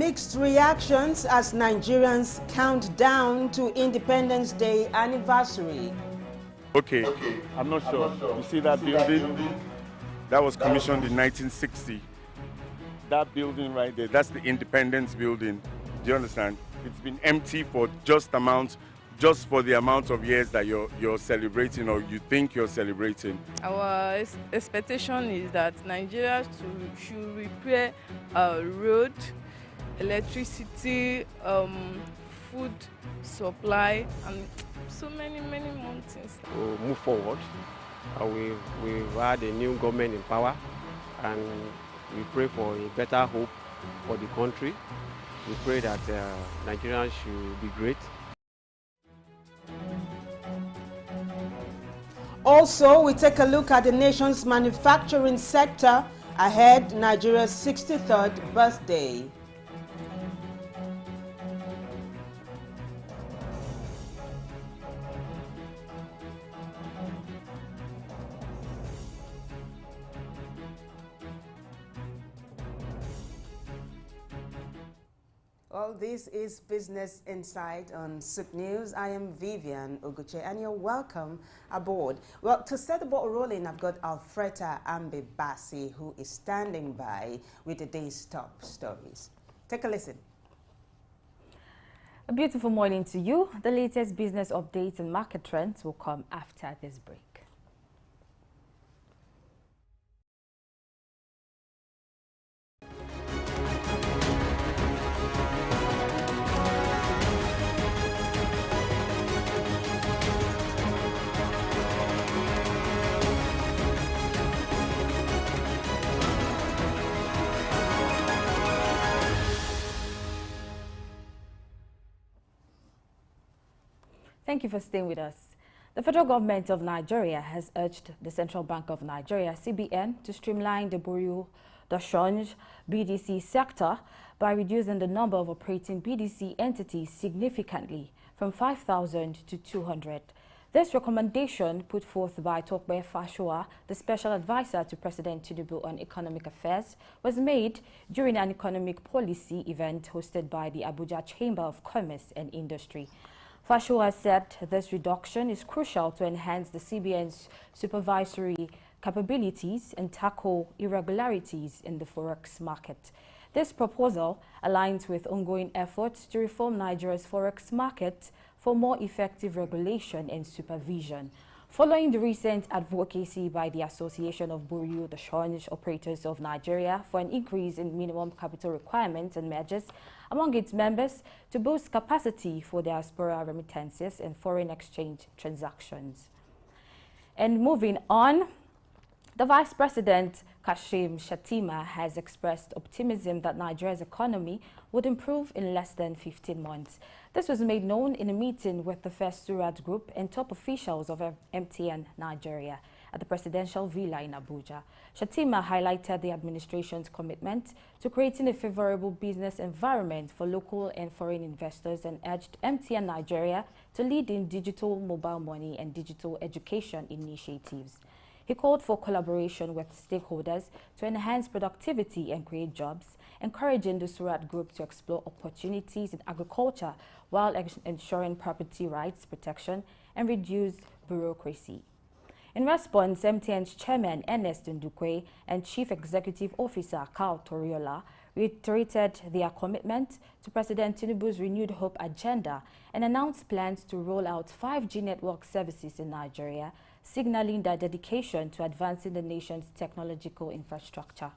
mixed reactions as Nigerians count down to Independence Day anniversary. Okay, I'm not sure. You see that building? That was commissioned in 1960. That building right there, that's the Independence Building. Do you understand? It's been empty for just for the amount of years that you're celebrating or you think you're celebrating. Our expectation is that Nigeria should repair road, electricity, food supply, and so many more things. We'll move forward. We've had a new government in power, and we pray for a better hope for the country. We pray that Nigerians should be great. Also, we take a look at the nation's manufacturing sector ahead Nigeria's 63rd birthday. Well, this is Business Insight on Souk News. I am Vivian Oguche, and you're welcome aboard. Well, to set the ball rolling, I've got Alfreda Ambibasi, who is standing by with the day's top stories. Take a listen. A beautiful morning to you. The latest business updates and market trends will come after this break. Thank you for staying with us. The federal government of Nigeria has urged the Central Bank of Nigeria, CBN, to streamline the Bureau de Change BDC sector by reducing the number of operating BDC entities significantly from 5,000 to 200. This recommendation, put forth by Tokbe Fashoa, the special advisor to President Tinubu on economic affairs, was made during an economic policy event hosted by the Abuja Chamber of Commerce and Industry. Fashoa said this reduction is crucial to enhance the CBN's supervisory capabilities and tackle irregularities in the forex market. This proposal aligns with ongoing efforts to reform Nigeria's forex market for more effective regulation and supervision. Following the recent advocacy by the Association of Bureau de Change Operators of Nigeria for an increase in minimum capital requirements and measures among its members to boost capacity for diaspora remittances and foreign exchange transactions. And moving on, the Vice President Kashim Shettima has expressed optimism that Nigeria's economy would improve in less than 15 months. This was made known in a meeting with the First Surat Group and top officials of MTN Nigeria at the Presidential Villa in Abuja. Shettima highlighted the administration's commitment to creating a favorable business environment for local and foreign investors and urged MTN Nigeria to lead in digital mobile money and digital education initiatives. He called for collaboration with stakeholders to enhance productivity and create jobs, encouraging the Surat Group to explore opportunities in agriculture while ensuring property rights protection and reduce bureaucracy. In response, MTN's chairman Ernest Ndukwe and Chief Executive Officer Carl Toriola reiterated their commitment to President Tinubu's Renewed Hope agenda and announced plans to roll out 5G network services in Nigeria, signaling their dedication to advancing the nation's technological infrastructure.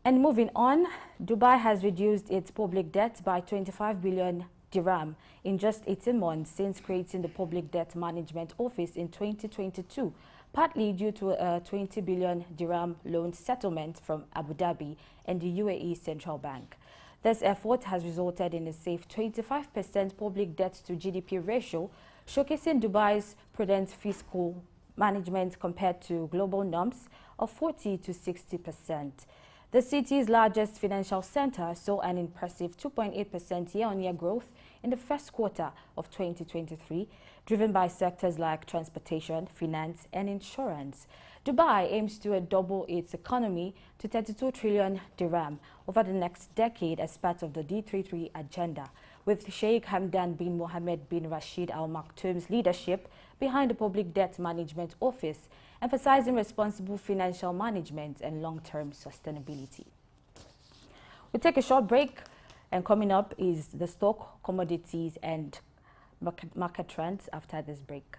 And moving on, Dubai has reduced its public debt by 25 billion dirham in just 18 months since creating the Public Debt Management Office in 2022, partly due to a 20 billion dirham loan settlement from Abu Dhabi and the UAE Central Bank. This effort has resulted in a safe 25% public debt to GDP ratio, showcasing Dubai's prudent fiscal management compared to global norms of 40 to 60%. The city's largest financial center saw an impressive 2.8% year-on-year growth in the first quarter of 2023, driven by sectors like transportation, finance, and insurance. Dubai aims to double its economy to 32 trillion dirham over the next decade as part of the D33 agenda, with Sheikh Hamdan bin Mohammed bin Rashid Al Maktoum's leadership behind the Public Debt Management Office, emphasizing responsible financial management and long-term sustainability. We'll take a short break, and coming up is the stock, commodities, and market trends after this break.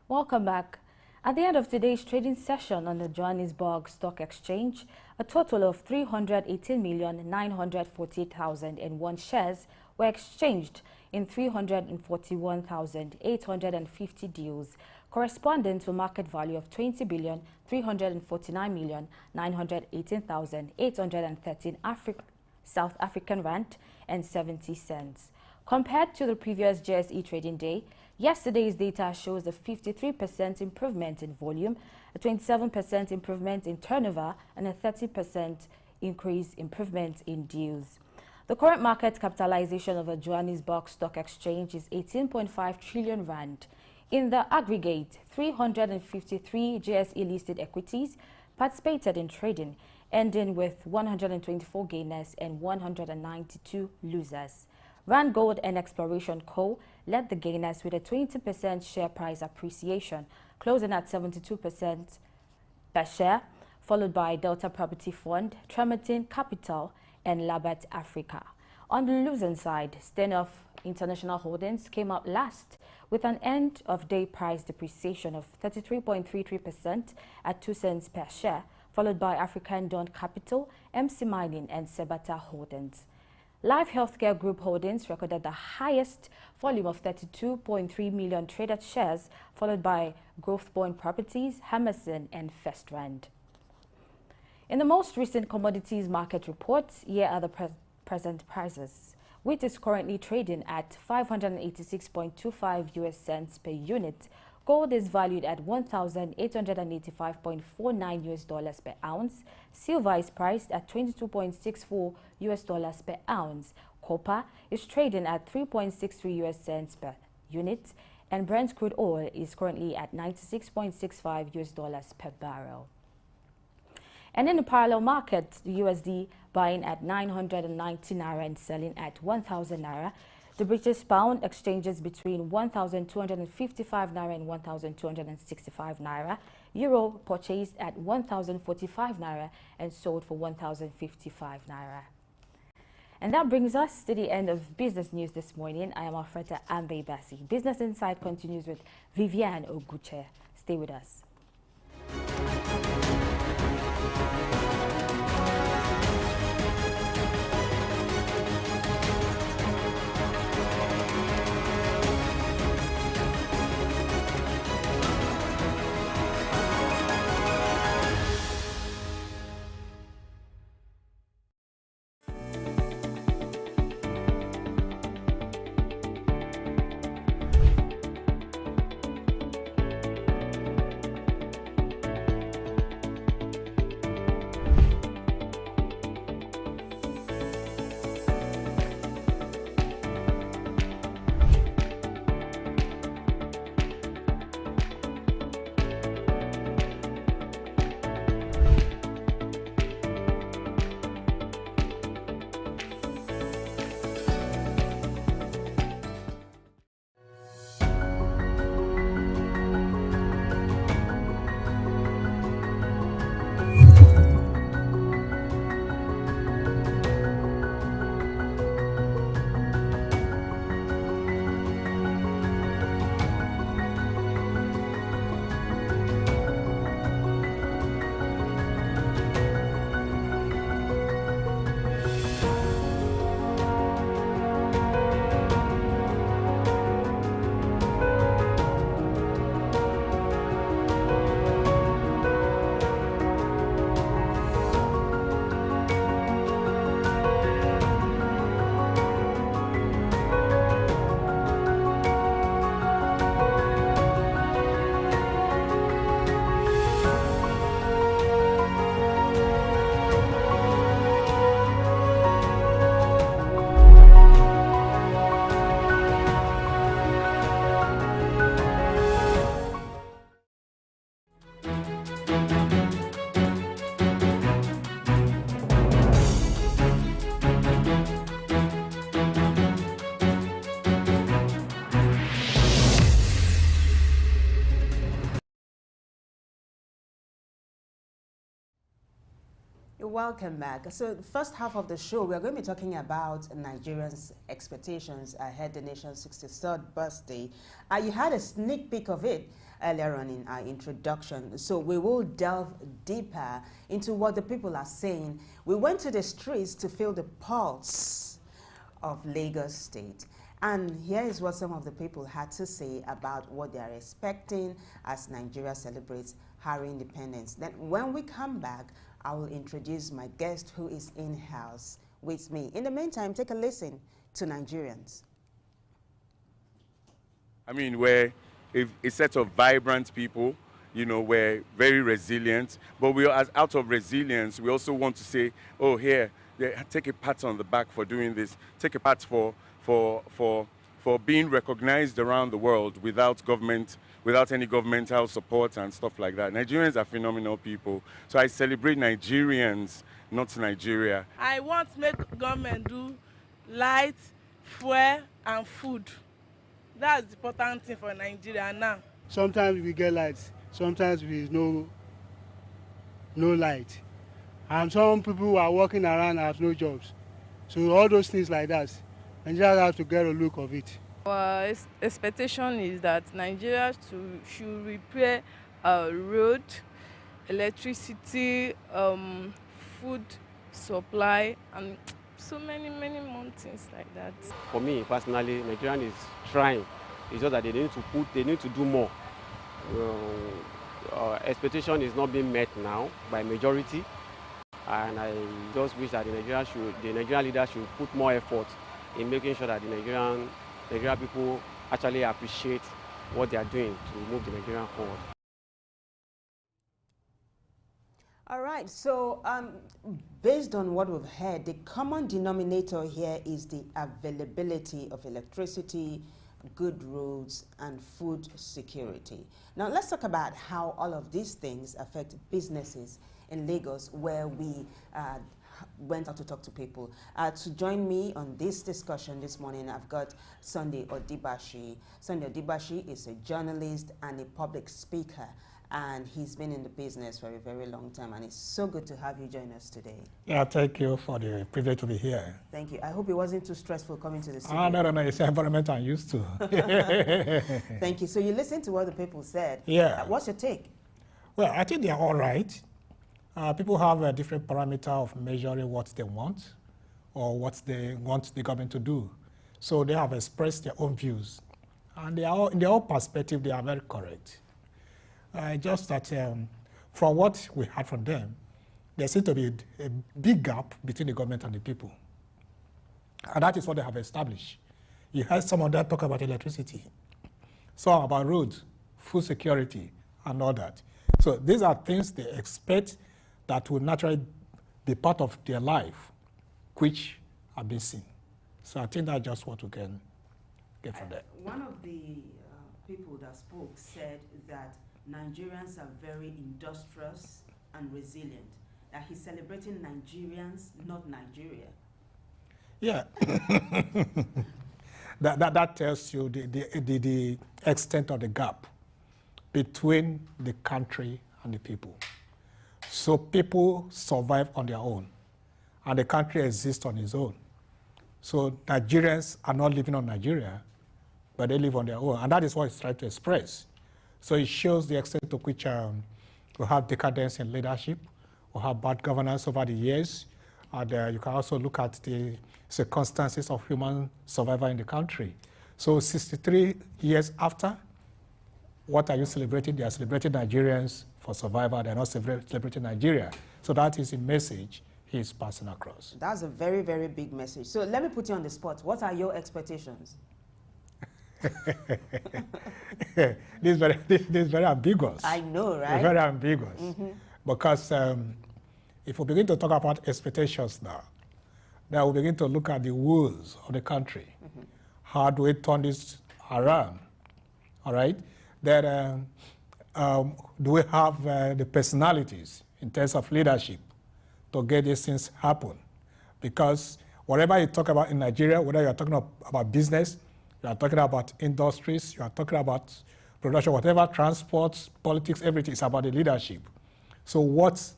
Welcome back. At the end of today's trading session on the Johannesburg Stock Exchange, a total of 318,948,001 shares were exchanged in 341,850 deals, corresponding to a market value of 20,349,918,813 South African rand and 70 cents. Compared to the previous JSE trading day, yesterday's data shows a 53% improvement in volume, a 27% improvement in turnover, and a 30% improvement in deals. The current market capitalization of the Johannesburg Stock Exchange is 18.5 trillion rand. In the aggregate, 353 JSE listed equities participated in trading, ending with 124 gainers and 192 losers. Rand Gold and Exploration Co. led the gainers with a 20% share price appreciation, closing at 72% per share, followed by Delta Property Fund, Tremerton Capital, and Labat Africa. On the losing side, Stenoff International Holdings came out last with an end-of-day price depreciation of 33.33% at 2 cents per share, followed by African Dawn Capital, MC Mining, and Sebata Holdings. Life Healthcare Group Holdings recorded the highest volume of 32.3 million traded shares, followed by Growthpoint Properties, Hammerson, and Festrand. In the most recent commodities market reports, here are the present prices. Wheat is currently trading at 586.25 US cents per unit. Gold is valued at $1,885.49 US dollars per ounce. Silver is priced at $22.64 US dollars per ounce. Copper is trading at 3.63 US cents per unit, and Brent crude oil is currently at 96.65 US dollars per barrel. And in the parallel market, the USD buying at 990 naira and selling at 1,000 naira. The British pound exchanges between 1,255 naira and 1,265 naira. Euro purchased at 1,045 naira and sold for 1,055 naira. And that brings us to the end of business news this morning. I am Alfreda Ambe Bassi. Business Insight continues with Vivian Oguche. Stay with us. You're welcome back. So the first half of the show, we're going to be talking about Nigerians' expectations ahead the nation's 63rd birthday. You had a sneak peek of it earlier on in our introduction. So we will delve deeper into what the people are saying. We went to the streets to feel the pulse of Lagos State. And here is what some of the people had to say about what they are expecting as Nigeria celebrates her independence. Then when we come back, I will introduce my guest who is in-house with me. In the meantime, take a listen to Nigerians. I mean, we're a set of vibrant people, you know, we're very resilient, but we are, out of resilience, we also want to say, oh, here, take a pat on the back for doing this, take a pat for being recognized around the world without any governmental support and stuff like that. Nigerians are phenomenal people. So I celebrate Nigerians, not Nigeria. I want to make government do light, fuel, and food. That's the important thing for Nigeria now. Sometimes we get light, sometimes we no light. And some people are walking around have no jobs. So all those things like that, Nigeria has to get a look of it. Our expectation is that Nigeria should repair road, electricity, food supply, and so many more things like that. For me personally, Nigerian is trying. It's just that they need to do more. Expectation is not being met now by majority, and I just wish that the Nigerian leaders should put more effort in making sure that the Nigerian people actually appreciate what they are doing to move the Nigerian forward. All right, so based on what we've heard, the common denominator here is the availability of electricity, good roads, and food security. Now let's talk about how all of these things affect businesses in Lagos, where we went out to talk to people. To join me on this discussion this morning, I've got Sunday Odibashi. Sunday Odibashi is a journalist and a public speaker, and he's been in the business for a very long time, and it's so good to have you join us today. Yeah, thank you for the privilege to be here. Thank you. I hope it wasn't too stressful coming to the studio. No, it's an environment I'm used to. Thank you. So you listened to what the people said. Yeah. What's your take? Well, I think they're all right. People have a different parameter of measuring what they want or what they want the government to do. So they have expressed their own views. And they are, in their own perspective, they are very correct. Just that from what we heard from them, there seems to be a big gap between the government and the people. And that is what they have established. You heard some of them talk about electricity, some about roads, food security, and all that. So these are things they expect that will naturally be part of their life, which have been seen. So I think that's just what we can get from that. One of the people that spoke said that Nigerians are very industrious and resilient, that he's celebrating Nigerians, not Nigeria. Yeah. that tells you the extent of the gap between the country and the people. So people survive on their own, and the country exists on its own. So Nigerians are not living on Nigeria, but they live on their own, and that is what it's trying to express. So it shows the extent to which we have decadence in leadership, we have bad governance over the years, and you can also look at the circumstances of human survival in the country. So 63 years after, what are you celebrating? They are celebrating Nigerians for survival. They're not celebrating Nigeria. So that is a message he is passing across. That's a very, very big message. So let me put you on the spot. What are your expectations? This is very ambiguous. I know, right? It's very ambiguous. Because if we begin to talk about expectations now, then we begin to look at the woes of the country. How do we turn this around? All right? Then do we have the personalities in terms of leadership to get these things happen? Because whatever you talk about in Nigeria, whether you're talking about business, you are talking about industries, you are talking about production, whatever, transport, politics, everything is about the leadership. So what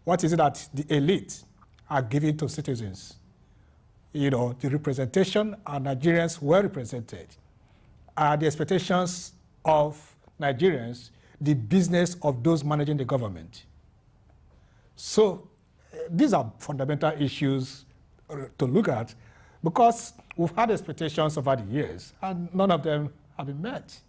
what is it that the elite are giving to citizens? You know, the representation are Nigerians well represented. Are the expectations of Nigerians the business of those managing the government? So these are fundamental issues to look at, because we've had expectations over the years and none of them have been met.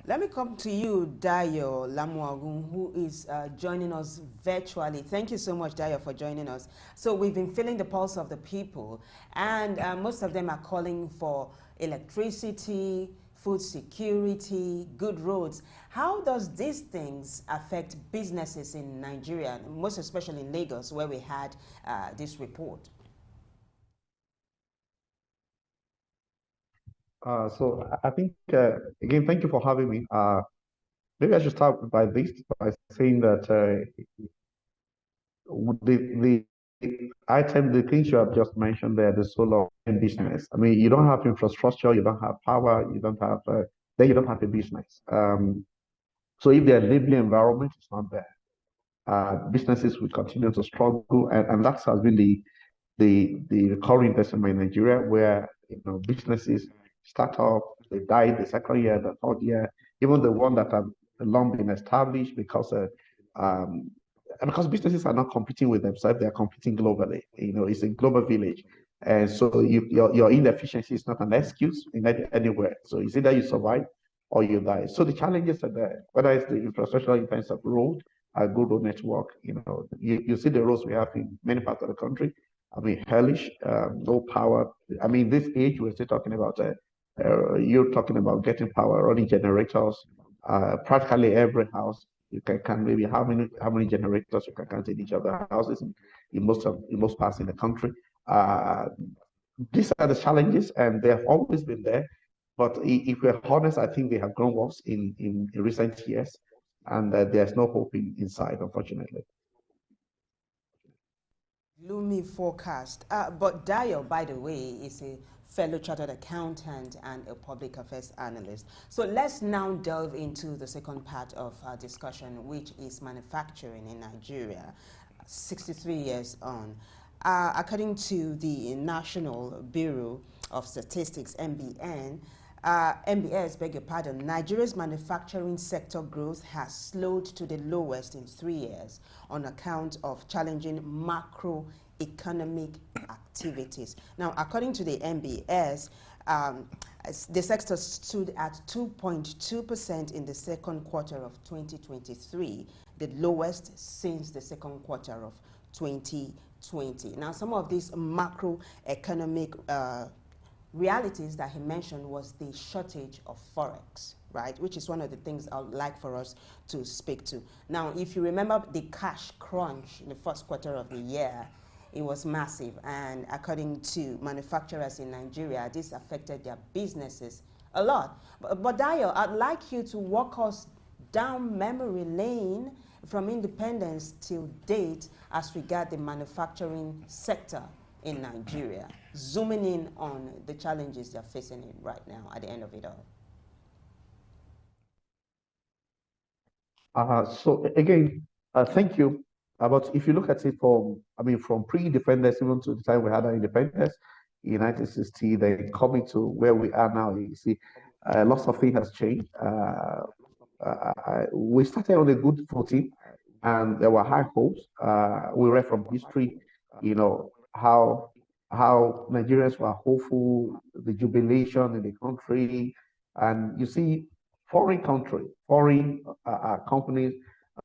Let me come to you, Dayo Lamuagun, who is joining us virtually. Thank you so much, Dayo, for joining us. So we've been feeling the pulse of the people, and most of them are calling for electricity, food security, good roads. How does these things affect businesses in Nigeria, most especially in Lagos, where we had this report? So I think, again, thank you for having me. Maybe I should start by saying that the the things you have just mentioned there, the solar business. I mean, you don't have infrastructure, you don't have power, you don't have, then you don't have a business. So if the enabling environment is not there, businesses will continue to struggle, and that has been the recurring decimal in Nigeria, where businesses start off, they die the second year, the third year, even the one that have long been established, um, because businesses are not competing with themselves, they are competing globally. It's a global village. And so your inefficiency is not an excuse in anywhere. So it's either you survive or you die. So the challenges are there, whether it's the infrastructure in terms of road, a good road network. You see the roads we have in many parts of the country. I mean, hellish, no power. I mean, this age, we're still talking about, you're talking about getting power, running generators. Practically every house, you can count maybe how many generators you can count in each of the houses in most parts in the country. These are the challenges, and they have always been there. But if we're honest, I think they have grown worse in recent years, and there's no hope in sight, unfortunately. Gloomy forecast. But Dayo, by the way, is a fellow chartered accountant and a public affairs analyst. So let's now delve into the second part of our discussion, which is manufacturing in Nigeria, 63 years on. According to the National Bureau of Statistics, MBS, beg your pardon, Nigeria's manufacturing sector growth has slowed to the lowest in 3 years on account of challenging macroeconomic activities. Now, according to the MBS, the sector stood at 2.2% in the second quarter of 2023, the lowest since the second quarter of 2020. Now, some of these macroeconomic realities that he mentioned was the shortage of forex, right, which is one of the things I would like for us to speak to. Now, if you remember the cash crunch in the first quarter of the year, it was massive, and according to manufacturers in Nigeria, this affected their businesses a lot. But Dayo, I'd like you to walk us down memory lane from independence till date as regard the manufacturing sector in Nigeria, zooming in on the challenges they're facing right now at the end of it all. So again, thank you. But if you look at it from pre-independence even to the time we had our independence in 1960, then coming to where we are now, you see, lots of things has changed. We started on a good footing, and there were high hopes. We read from history, how Nigerians were hopeful, the jubilation in the country, and you see foreign companies,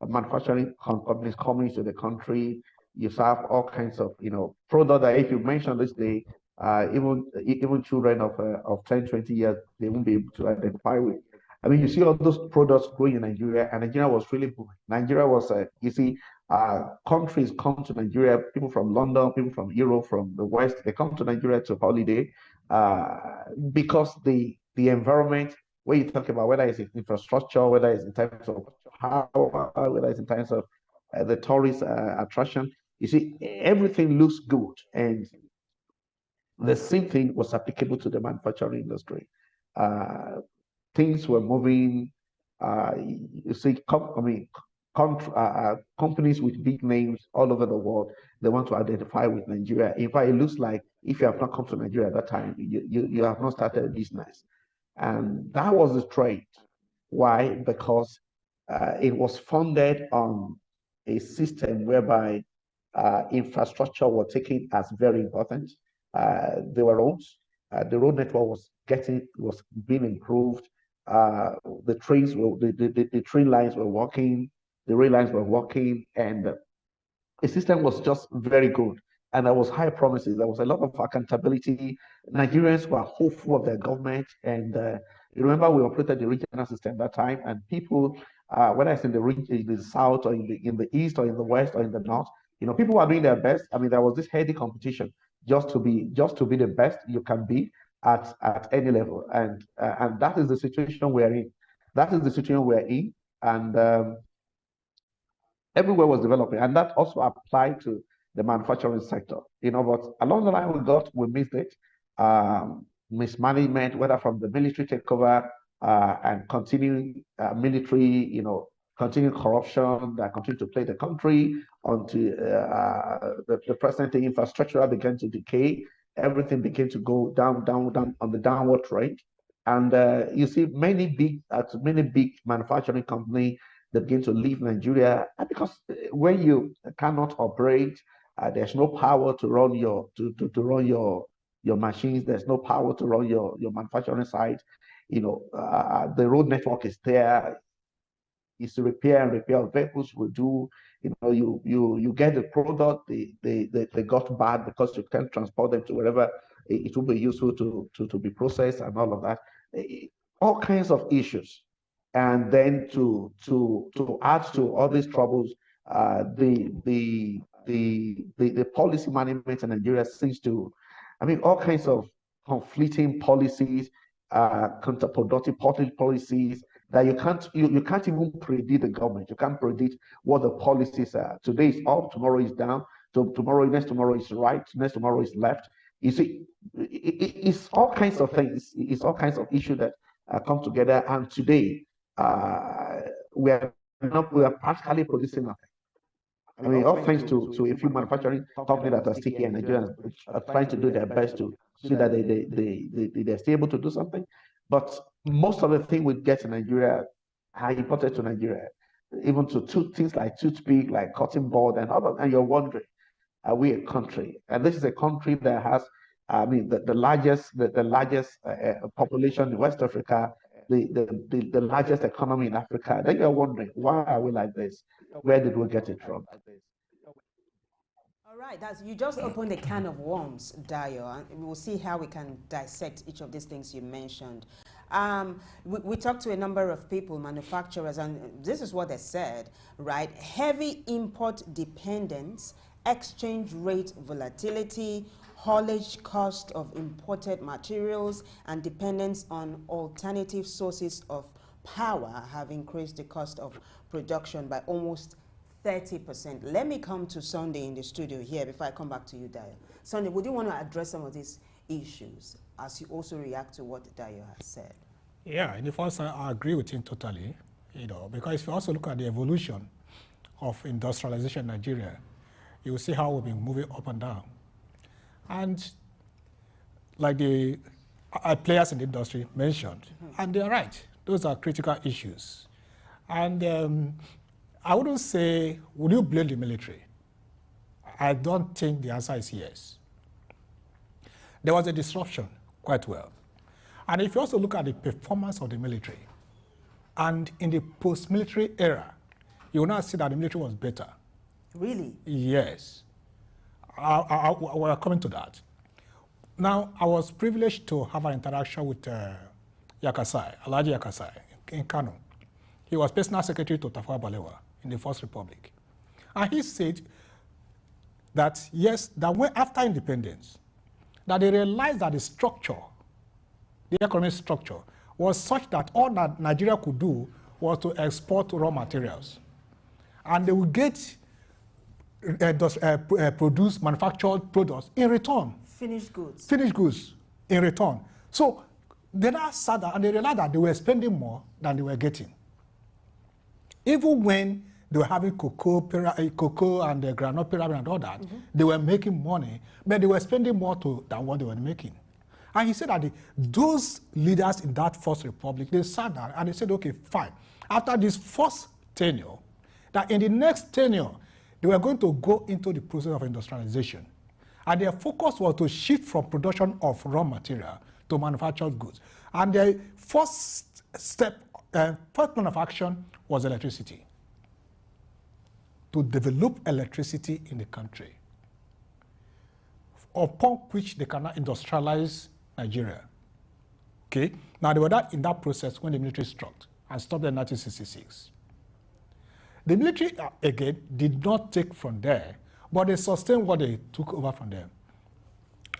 manufacturing companies coming to the country. You have all kinds of product that if you mention this day, even children of 10, 20 years, they won't be able to identify with. I mean, you see all those products growing in Nigeria, and Nigeria was really booming. Nigeria was, you see, countries come to Nigeria, people from London, people from Europe, from the West, they come to Nigeria to holiday because the environment, where you talk about whether it's infrastructure, whether it's in terms of power, whether it's in terms of the tourist attraction, you see, everything looks good. And the same thing was applicable to the manufacturing industry. Things were moving. You see, companies with big names all over the world, they want to identify with Nigeria. In fact, it looks like if you have not come to Nigeria at that time, you have not started a business. And that was the trade. Why? Because it was funded on a system whereby infrastructure was taken as very important. There were roads. The road network was being improved. The trains were the train lines were working, the rail lines were working, and the system was just very good. And there was high promises. There was a lot of accountability. Nigerians were hopeful of their government. And you remember we operated the regional system at that time, and people, whether it's in the region, in the south, or in the east, or in the west, or in the north, people were doing their best. I mean, there was this heady competition just to be the best you can be at any level, and that is the situation we're in. That is the situation we're in, and everywhere was developing, and that also applied to the manufacturing sector. But along the line we missed it. Mismanagement, whether from the military takeover and continuing military, continuing corruption that continued to plague the country until the present infrastructure began to decay. Everything began to go down on the downward trend. And you see many big manufacturing companies that begin to leave Nigeria, because when you cannot operate, there's no power to run your machines. There's no power to run your manufacturing site. The road network is there. It's repair and repair of vehicles will do. You get the product, they got bad because you can't transport them to wherever it will be useful to be processed and all of that. All kinds of issues. And then to add to all these troubles, the policy management in Nigeria seems to, all kinds of conflicting policies, counterproductive policies that you can't even predict the government. You can't predict what the policies are. Today is up, tomorrow is down, next tomorrow is right, next tomorrow is left. You see, it's all kinds of things. It's all kinds of issues that come together. And today, we are practically producing nothing. All thanks to a few manufacturing companies that are sticky, and Nigerians are trying to do their best to see that they're still able to do something. But most of the things we get in Nigeria are imported to Nigeria, even to things like toothpick, like cotton board, and all of. And you're wondering, are we a country? And this is a country that has, the largest population in West Africa, the largest economy in Africa. Then you're wondering, why are we like this? Where did we get it from? All right, you just opened a can of worms, Dayo, and we'll see how we can dissect each of these things you mentioned. We talked to a number of people, manufacturers, and this is what they said, right? Heavy import dependence, exchange rate volatility, haulage cost of imported materials, and dependence on alternative sources of power have increased the cost of production by almost 30%. Let me come to Sunday in the studio here before I come back to you, Dayo. Sunday, would you want to address some of these issues as you also react to what Dayo has said? Yeah, in the first, I agree with him totally, because if you also look at the evolution of industrialization in Nigeria, you will see how we've been moving up and down. And like the players in the industry mentioned, and they're right, those are critical issues. And I wouldn't say, would you blame the military? I don't think the answer is yes. There was a disruption, quite well. And if you also look at the performance of the military, and in the post-military era, you will now see that the military was better. Really? Yes. We're coming to that. Now, I was privileged to have an interaction with Yakasai, Alhaji Yakasai, in Kano. He was personal secretary to Tafawa Balewa in the First Republic. And he said that, yes, that when after independence, that they realized that the structure, the economic structure, was such that all that Nigeria could do was to export raw materials. And they would get produce manufactured products in return. Finished goods. Finished goods in return. So they now sat down and they realized that they were spending more than they were getting. Even when They were having cocoa and the granite pyramid and all that. They were making money, but they were spending more than what they were making. And he said that those leaders in that first republic, they sat down and they said, okay, fine. After this first tenure, that in the next tenure, they were going to go into the process of industrialization. And their focus was to shift from production of raw material to manufactured goods. And their first step, first plan of action was electricity. To develop electricity in the country, upon which they cannot industrialize Nigeria. Okay? Now, they were in that process when the military struck and stopped in 1966. The military, again, did not take from there, but they sustained what they took over from them.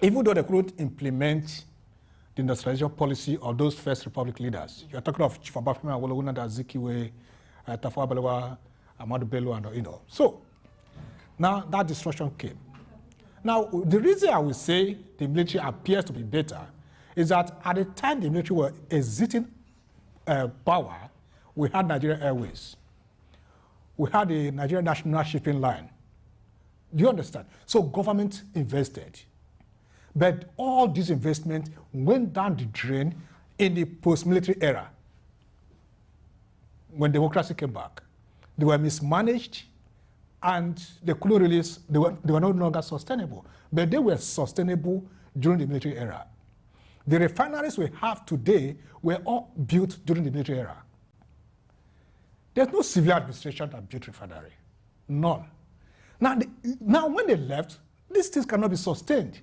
Even though they couldn't implement the industrialization policy of those First Republic leaders. You're talking of Chief Obafemi Awolowo, Nnamdi Azikiwe, Tafawa Balewa, Ahmadu Bello, and So, now that destruction came. Now, the reason I will say the military appears to be better is that at the time the military were exiting power, we had Nigeria Airways. We had the Nigerian National Shipping Line. Do you understand? So government invested. But all this investment went down the drain in the post-military era. When democracy came back, they were mismanaged and they couldn't release, they were no longer sustainable. But they were sustainable during the military era. The refineries we have today were all built during the military era. There's no civil administration that built refinery. None. Now when they left, these things cannot be sustained.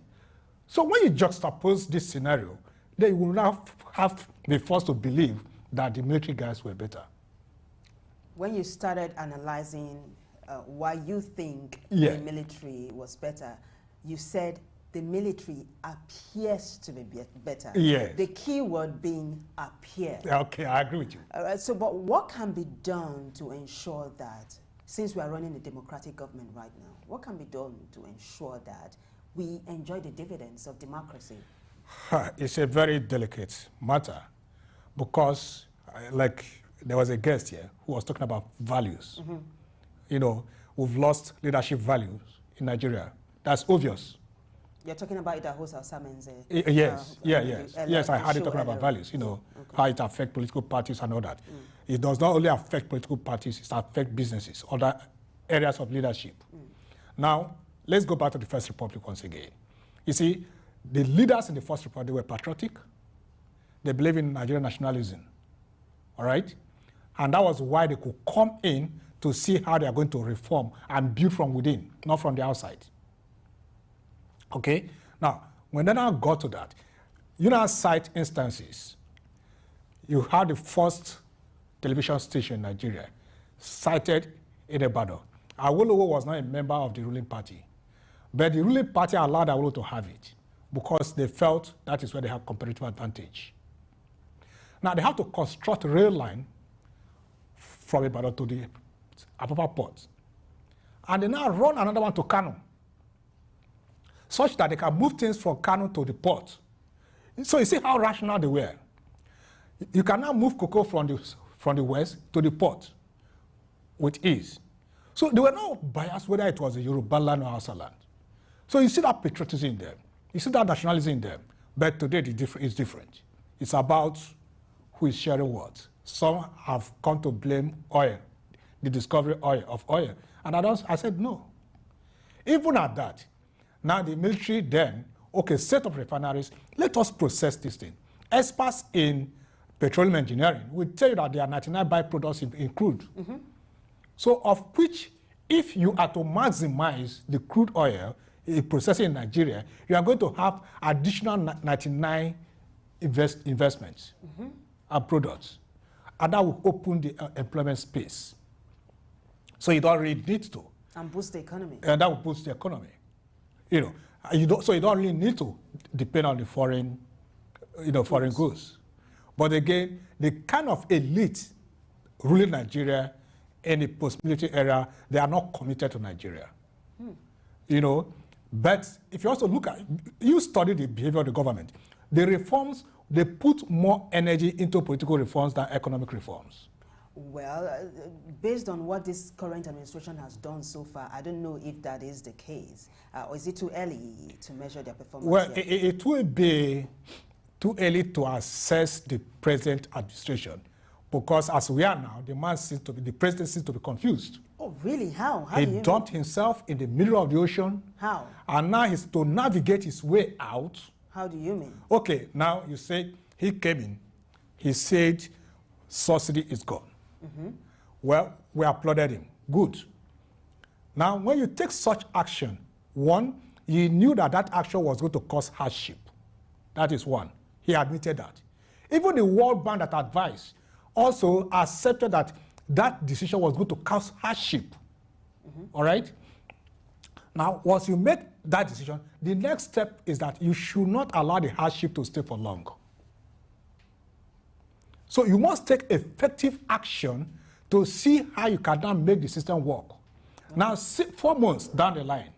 So when you juxtapose this scenario, then you will now have to be forced to believe that the military guys were better. When you started analyzing why you think Yeah. the military was better, you said the military appears to be better. Yes. The key word being appear. Okay, I agree with you. So, but what can be done to ensure that, since we are running a democratic government right now, what can be done to ensure that we enjoy the dividends of democracy? It's a very delicate matter because, like, there was a guest here who was talking about values. You know, we've lost leadership values in Nigeria. That's obvious. You're talking about Idahosa Samenze. Yes, yes, I heard it talking about values, you know, how it affects political parties and all that. It does not only affect political parties, it affects businesses, other areas of leadership. Now, let's go back to the First Republic once again. You see, the leaders in the First Republic, they were patriotic. They believe in Nigerian nationalism, all right? And that was why they could come in to see how they are going to reform and build from within, not from the outside. Okay? Now, when they now got to that, you now cite instances. You had the first television station in Nigeria, cited in Ibadan. Awolowo was not a member of the ruling party, but the ruling party allowed Awolowo to have it because they felt that is where they had competitive advantage. Now, they have to construct a rail line from Ibadan to the Apapa port. And they now run another one to Kano, such that they can move things from Kano to the port. So you see how rational they were. You can now move cocoa from the west to the port with ease. So they were not biased whether it was a Yoruba land or Hausa land. So you see that patriotism in them. You see that nationalism in them. But today it's different. It's about who is sharing what. Some have come to blame oil, the discovery of oil. And I said no. Even at that, now the military then, okay, set up refineries, let us process this thing. Experts in petroleum engineering will tell you that there are 99 byproducts in crude. So of which, if you are to maximize the crude oil processing in Nigeria, you are going to have additional 99 investments and products. And that will open the employment space. So you don't really need to. And boost the economy. And that will boost the economy. You know, so you don't really need to depend on the foreign goods. But again, the kind of elite ruling Nigeria in the post-military era, they are not committed to Nigeria. You know, but if you also look at, you study the behavior of the government, the reforms, they put more energy into political reforms than economic reforms. Well, based on what this current administration has done so far, I don't know if that is the case. Or is it too early to measure their performance? Well, it will be too early to assess the present administration, because as we are now, the president seems to be confused. Oh, really? How? He dumped himself in the middle of the ocean. How? And now he's to navigate his way out. How do you mean? Okay, now you say he came in. He said subsidy is gone. Well, we applauded him. Good. Now, when you take such action, one, you knew that that action was going to cause hardship. That is one. He admitted that. Even the World Bank that advised also accepted that that decision was going to cause hardship. All right? Now, once you make that decision, the next step is that you should not allow the hardship to stay for long. So you must take effective action to see how you can now make the system work. Now, 4 months down the line,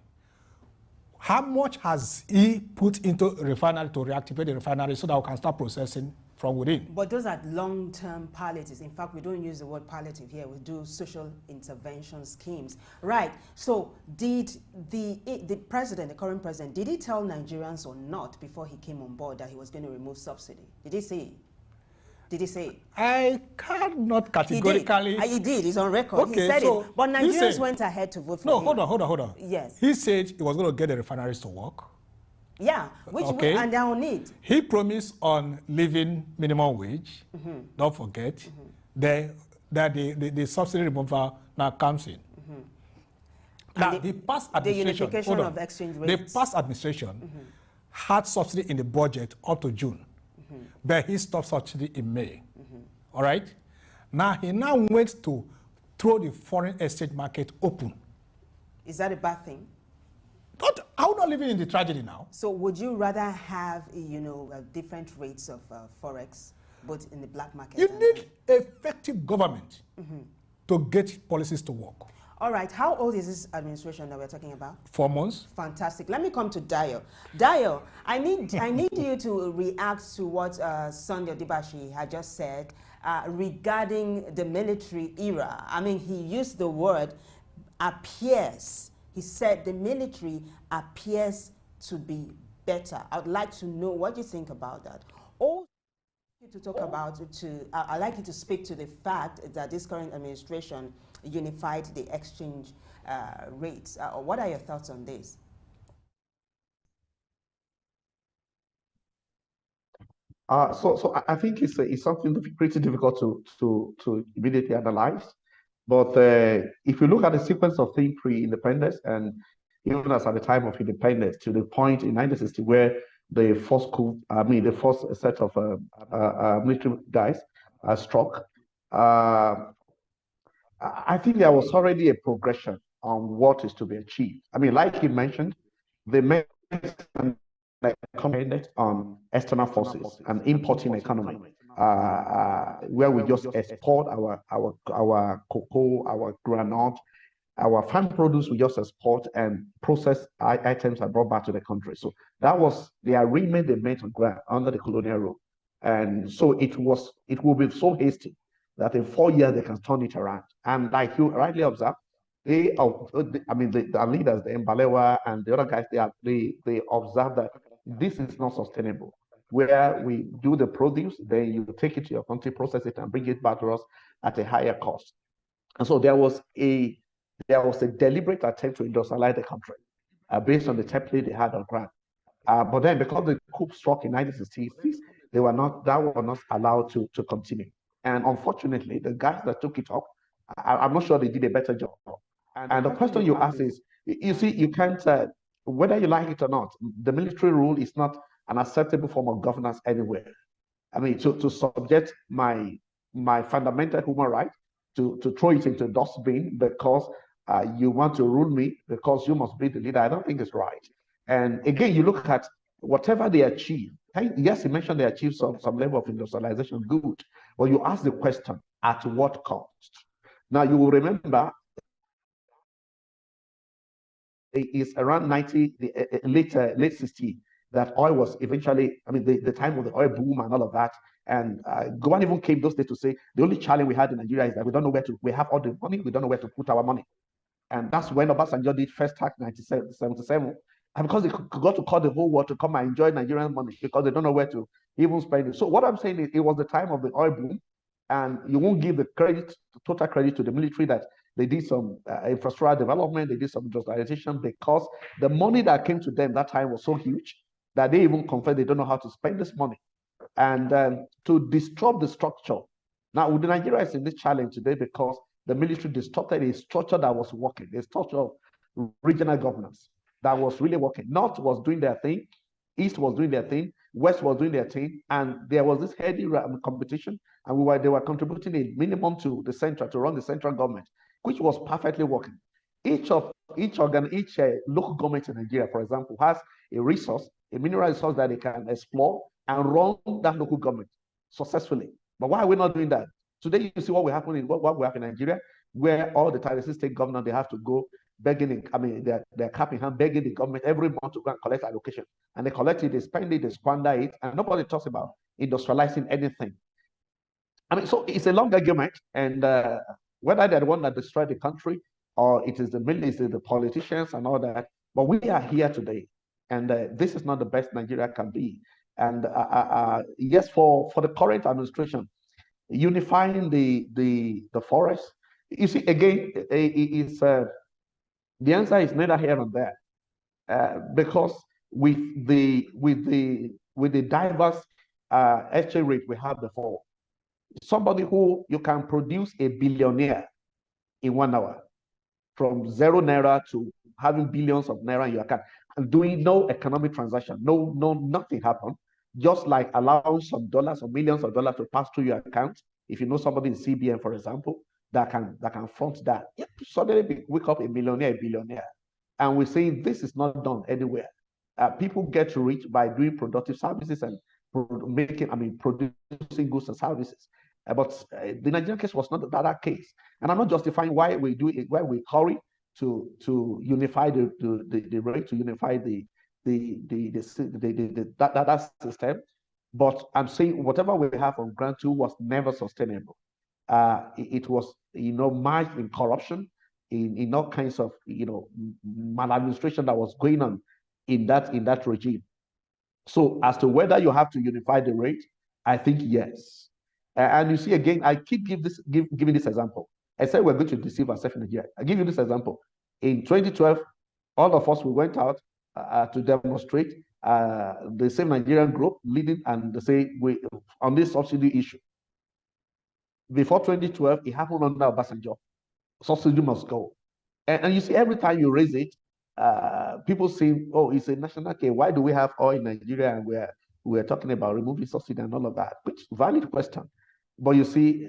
how much has he put into refinery to reactivate the refinery so that we can start processing from within? But those are long-term palliatives. In fact, we don't use the word palliative here. We do social intervention schemes. Right. So did the president, the current president, did he tell Nigerians or not before he came on board that he was going to remove subsidy? Did he say it? Did he say it? I cannot categorically. He did. He's on record. Okay, he said so it. But Nigerians went ahead to vote for him. No, hold on. Yes. He said he was going to get the refineries to work. Yeah, and they're on it. He promised on living minimum wage. Don't forget. The subsidy removal now comes in. Now, the past administration, the unification of exchange rates. The past administration had subsidy in the budget up to June. But he stopped subsidy in May. All right? Now, he now went to throw the foreign exchange market open. Is that a bad thing? I'm not living in the tragedy now. So would you rather have, different rates of Forex, both in the black market? You need effective government to get policies to work. All right. How old is this administration that we're talking about? 4 months. Fantastic. Let me come to Dayo. Dayo, I need you to react to what Sunday Odibashi had just said regarding the military era. I mean, he used the word appears. He said the military appears to be better. I'd like to know what you think about that. Also, to talk about I'd like you to speak to the fact that this current administration unified the exchange rates. What are your thoughts on this? So I think it's something pretty difficult to immediately analyze. But if you look at the sequence of things pre-independence and even as at the time of independence to the point in 1960 where the first set of military guys struck, I think there was already a progression on what is to be achieved. I mean, like you mentioned, the main dependent on external forces and importing economy, where we just export our cocoa, our granite, our farm produce, we just export and process items are brought back to the country. So that was the agreement they made on ground under the colonial rule. And so it will be so hasty that in 4 years they can turn it around. And like you rightly observed, the leaders, the Mbalewa and the other guys, they observe that this is not sustainable. Where we do the produce, then you take it to your country, process it, and bring it back to us at a higher cost. And so there was a deliberate attempt to industrialize the country based on the template they had on ground. But then, because the coup struck in 1966, they were not allowed to continue. And unfortunately, the guys that took it up, I'm not sure they did a better job. And the question you ask is, you see, you can't, whether you like it or not, the military rule is not an acceptable form of governance anywhere. I mean, to subject my fundamental human right to throw it into a dustbin because you want to rule me because you must be the leader, I don't think it's right. And again, you look at whatever they achieve. Yes, you mentioned they achieved some level of industrialization, good. But you ask the question, at what cost? Now, you will remember it is around late 60, that oil was eventually, I mean, the time of the oil boom and all of that. And Gowan even came those days to say the only challenge we had in Nigeria is that we don't know where to, we have all the money, we don't know where to put our money. And that's when Obasanjo did first tax 1977. And because they got to call the whole world to come and enjoy Nigerian money because they don't know where to even spend it. So what I'm saying is it was the time of the oil boom, and you won't give the credit, total credit to the military that they did some infrastructure development, they did some industrialization, because the money that came to them that time was so huge that they even confess they don't know how to spend this money. And to disrupt the structure. Now, the Nigeria is in this challenge today because the military disrupted a structure that was working, a structure of regional governance that was really working. North was doing their thing, East was doing their thing, West was doing their thing, and there was this heady competition, and they were contributing a minimum to the central to run the central government, which was perfectly working. Each local government in Nigeria, for example, has a resource, a mineral resource that they can explore and run that local government successfully. But why are we not doing that? Today, you see what we have in Nigeria, where all the Tennessee state governors, they have to go begging, they're cap in hand, begging the government every month to go and collect allocation. And they collect it, they spend it, they squander it, and nobody talks about industrializing anything. I mean, so it's a long argument, and whether they're the one that destroyed the country or it is the military, the politicians and all that, but we are here today, and this is not the best Nigeria can be. And yes, for the current administration, unifying the forest, you see, again, it's the answer is neither here nor there, because with the diverse exchange rate we have before, somebody who you can produce a billionaire in 1 hour, from 0 naira to having billions of naira in your account, and doing no economic transaction, nothing happened. Just like allowing some dollars or millions of dollars to pass through your account. If you know somebody in CBN, for example, that can front that, yeah, suddenly wake up a millionaire, a billionaire. And we're saying this is not done anywhere. People get rich by doing productive services and producing goods and services. But the Nigerian case was not that case. And I'm not justifying why we do it, why we hurry to unify the rate, to unify that system. But I'm saying whatever we have on Grant 2 was never sustainable. It was, marged in corruption, in all kinds of, maladministration that was going on in that regime. So as to whether you have to unify the rate, I think yes. And you see, again, I keep giving this example. I said we're going to deceive ourselves in Nigeria. I give you this example. In 2012, all of us, we went out to demonstrate the same Nigerian group leading and say on this subsidy issue. Before 2012, it happened under Obasanjo. Subsidy must go. And you see, every time you raise it, people say, oh, it's a national case. Why do we have oil in Nigeria and we're talking about removing subsidy and all of that? Which valid question. But you see,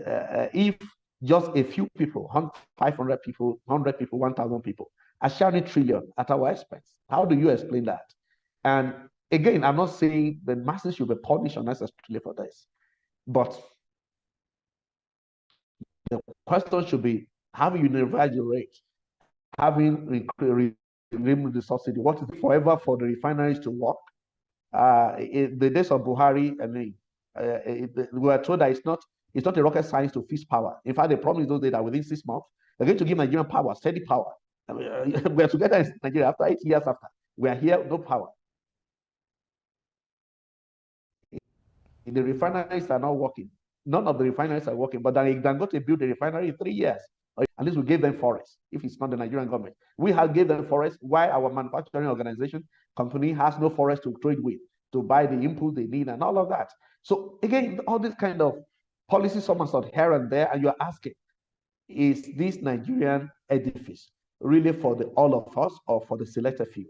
if just a few people, 500 people, 100 people, 1,000 people, are sharing trillion at our expense, how do you explain that? And again, I'm not saying the masses should be punished unnecessarily for this, but the question should be, having unified the rate, having removed the subsidy, what is forever for the refineries to work? The days of Buhari, I mean, we were told that it's not a rocket science to fix power. In fact, the problem is those days that within 6 months, they're going to give Nigerian power, steady power. I mean, we are together in Nigeria after 8 years after. We are here, no power. The refineries are not working. None of the refineries are working, but they're going to build a refinery in 3 years. At least we gave them forests, if it's not the Nigerian government. We have gave them forests, while our manufacturing organization company has no forest to trade with, to buy the input they need and all of that. So again, all this kind of policy somersault here and there, and you're asking, is this Nigerian edifice really for all of us or for the selected few?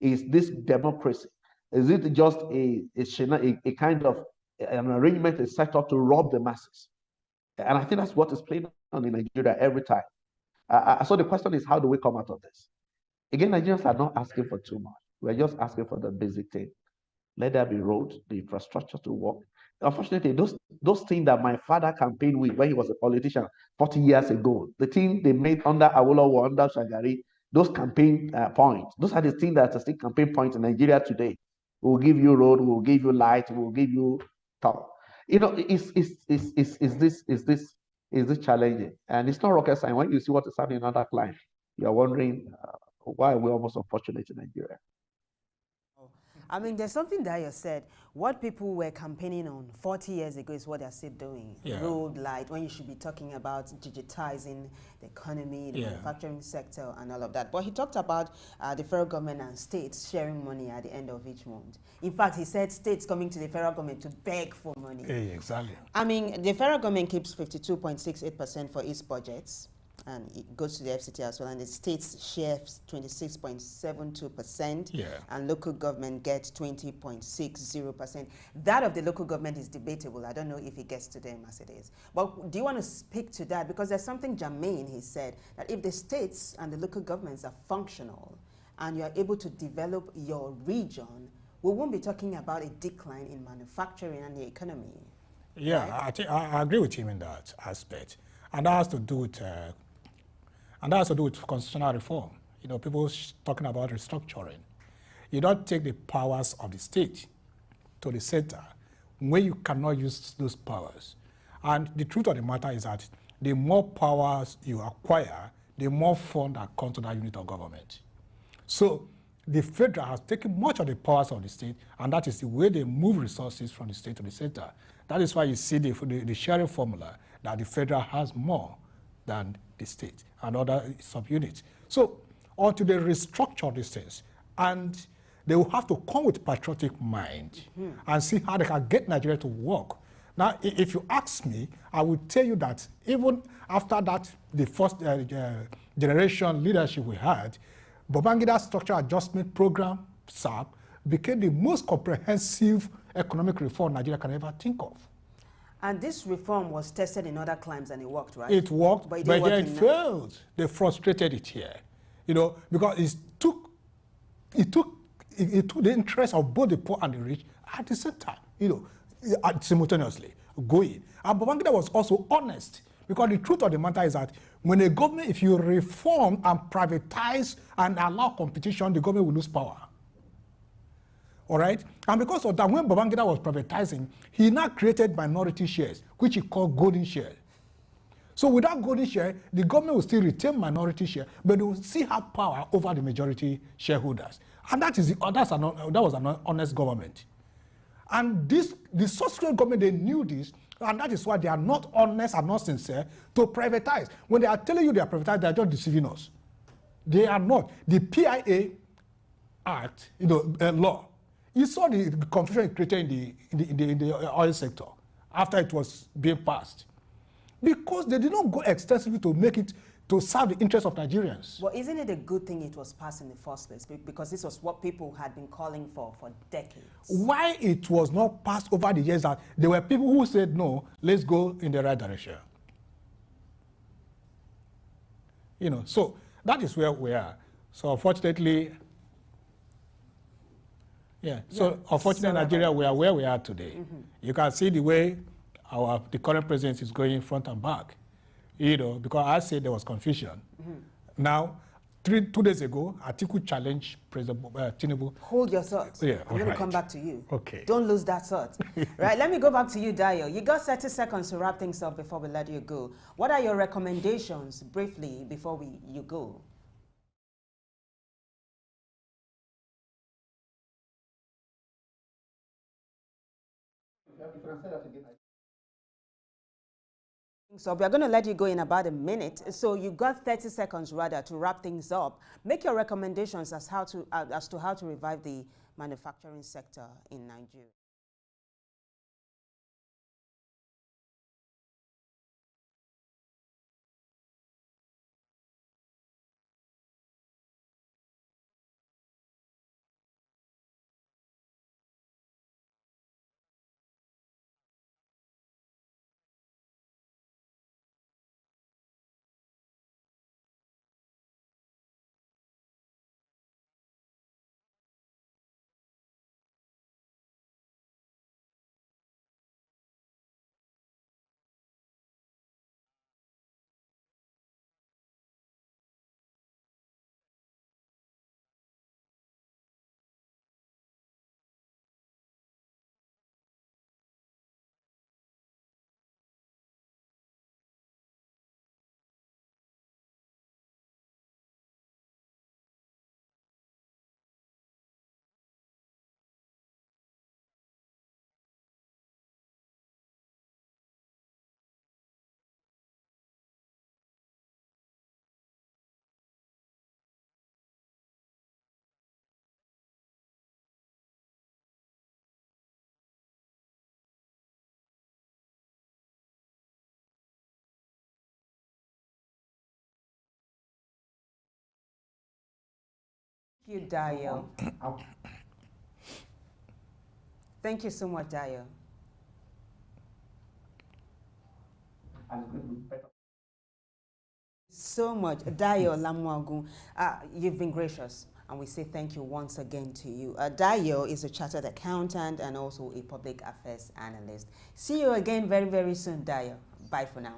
Is this democracy? Is it just a kind of an arrangement, a set up to rob the masses? And I think that's what is playing on in Nigeria every time. So the question is, how do we come out of this? Again, Nigerians are not asking for too much. We're just asking for the basic thing. Let there be roads, the infrastructure to work. Unfortunately, those things that my father campaigned with when he was a politician 40 years ago, the thing they made under Awolowo, under Shagari, those campaign points, those are the things that are still campaign points in Nigeria today. We'll give you road, we'll give you light, we'll give you top. You know, is this challenging? And it's not rocket science. When you see what is happening in other clients, you're wondering why we're almost unfortunate in Nigeria. I mean, there's something that you said. What people were campaigning on 40 years ago is what they're still doing. Yeah. Road, light, when you should be talking about digitizing the economy, the manufacturing sector, and all of that. But he talked about the federal government and states sharing money at the end of each month. In fact, he said states coming to the federal government to beg for money. Exactly. I mean, the federal government keeps 52.68% for its budgets, and it goes to the FCT as well, and the states share 26.72%, and local government gets 20.60%. That of the local government is debatable. I don't know if it gets to them as it is. But do you want to speak to that? Because there's something germane, he said, that if the states and the local governments are functional and you're able to develop your region, we won't be talking about a decline in manufacturing and the economy. Yeah, right? I think I agree with him in that aspect. And that has to do with constitutional reform. You know, people talking about restructuring. You don't take the powers of the state to the center when you cannot use those powers. And the truth of the matter is that the more powers you acquire, the more funds that come to that unit of government. So the federal has taken much of the powers of the state, and that is the way they move resources from the state to the center. That is why you see the sharing formula, that the federal has more than the state and other subunits. So until they restructure these things, and they will have to come with patriotic mind and see how they can get Nigeria to work. Now, if you ask me, I will tell you that even after that, the first generation leadership we had, Babangida's Structural Adjustment Program, SAP, became the most comprehensive economic reform Nigeria can ever think of. And this reform was tested in other climes and it worked, right? It worked, but it failed. They frustrated it here, you know, because it took the interest of both the poor and the rich at the same time, you know, simultaneously going. And Babangida was also honest, because the truth of the matter is that when a government, if you reform and privatize and allow competition, the government will lose power. All right? And because of that, when Babangida was privatizing, he now created minority shares, which he called golden shares. So without golden share, the government will still retain minority share, but they will still have power over the majority shareholders. And that was an honest government. And the subsequent government, they knew this, and that is why they are not honest and not sincere to privatize. When they are telling you they are privatized, they are just deceiving us. They are not. The PIA Act, you know, law, you saw the confusion it created in the oil sector after it was being passed. Because they did not go extensively to make it to serve the interests of Nigerians. Well, isn't it a good thing it was passed in the first place? Because this was what people had been calling for decades. Why it was not passed over the years, that there were people who said, no, let's go in the right direction. You know, so that is where we are. So unfortunately, unfortunately, Nigeria, we are where we are today. You can see the way the current president is going front and back. You know, because I said there was confusion. Now, 2 days ago, Atiku challenged President Tinubu. Hold your thoughts. Yeah, I'm going to come back to you. Okay. Don't lose that thought. Right, let me go back to you, Dayo. You got 30 seconds to wrap things up before we let you go. What are your recommendations, briefly, before you go? So we're going to let you go in about a minute. So you've got 30 seconds rather to wrap things up. Make your recommendations as to how to revive the manufacturing sector in Nigeria. you, Dayo. Thank you so much, Dayo. So much, Dayo Lamwagun. You've been gracious, and we say thank you once again to you. Dayo is a chartered accountant and also a public affairs analyst. See you again very, very soon, Dayo. Bye for now.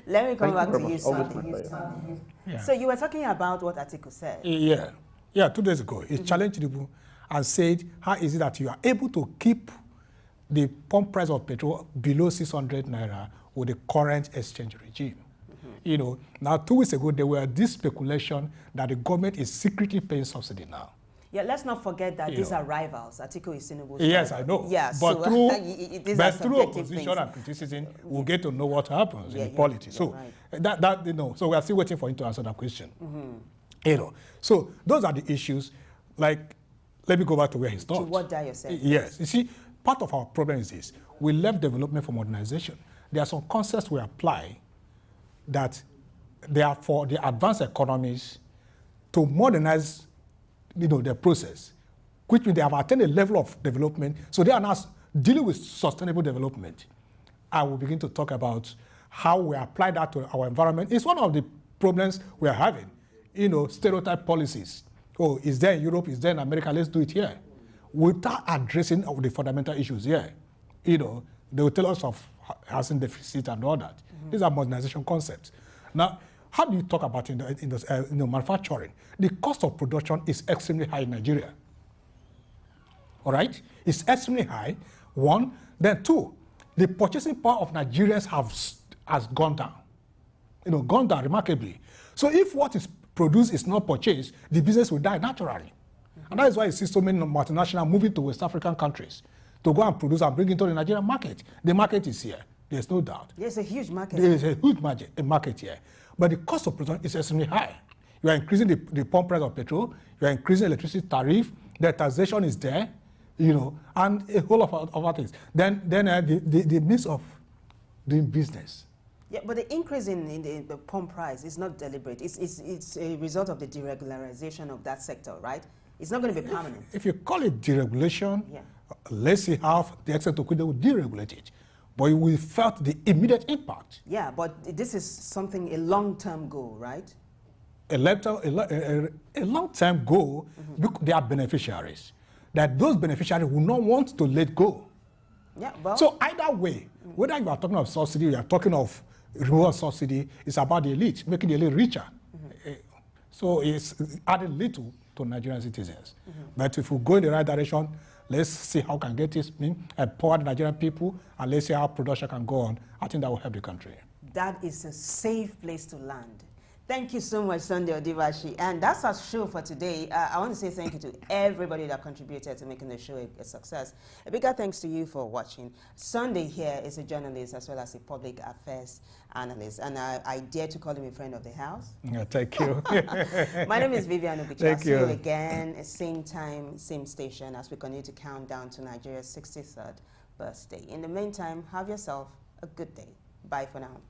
Let me come back to you, Sunday. Yeah. So you were talking about what Atiku said. Yeah, 2 days ago, he challenged Tinubu and said, how is it that you are able to keep the pump price of petrol below 600 naira with the current exchange regime? You know, now 2 weeks ago, there were this speculation that the government is secretly paying subsidy now. Yeah, let's not forget that these are rivals. Atiku is Tinubu's Yes, rival. I know. Yeah, but so, through opposition and criticism, we'll get to know what happens in politics. So right. So we are still waiting for him to answer that question. You know, so those are the issues. Like, let me go back to where he started. To what Dayo said. Yes, you see, part of our problem is this: we left development for modernization. There are some concepts we apply that they are for the advanced economies to modernize, you know, their process, which means they have attained a level of development, so they are now dealing with sustainable development. I will begin to talk about how we apply that to our environment. It's one of the problems we are having, you know, stereotype policies. Oh, is there in Europe, is there in America, let's do it here. Without addressing the fundamental issues here, you know, they will tell us of housing deficit and all that. These are modernization concepts. Now, how do you talk about in the manufacturing? The cost of production is extremely high in Nigeria. All right? It's extremely high, one. Then two, the purchasing power of Nigerians has gone down. You know, gone down remarkably. So if what is produced is not purchased, the business will die naturally. And that is why you see so many multinationals moving to West African countries to go and produce and bring into the Nigerian market. The market is here. There's no doubt. There's a huge market. There is a huge market here. But the cost of production is extremely high. You are increasing the pump price of petrol, you are increasing electricity tariff, the taxation is there, you know, and a whole lot of other things. Then the means of doing business. Yeah, but the increase in the pump price is not deliberate. It's a result of the deregularization of that sector, right? It's not going to be permanent. If you call it deregulation, let's see how the extent to which they will deregulate it. But we felt the immediate impact. Yeah, but this is something, a long-term goal, right? A long-term goal, they are beneficiaries. That those beneficiaries will not want to let go. Yeah, well, so either way, whether you are talking of subsidy, you are talking of reward subsidy, it's about the elite, making the elite richer. So it's adding little to Nigerian citizens. But if we go in the right direction, let's see how we can get this empower the Nigerian people, and let's see how production can go on. I think that will help the country. That is a safe place to land. Thank you so much, Sunday Odivashi. And that's our show for today. I want to say thank you to everybody that contributed to making the show a success. A bigger thanks to you for watching. Sunday here is a journalist as well as a public affairs analyst. And I dare to call him a friend of the house. Yeah, thank you. My name is Vivian Oguchi. Thank you. See you again, same time, same station, as we continue to count down to Nigeria's 63rd birthday. In the meantime, have yourself a good day. Bye for now.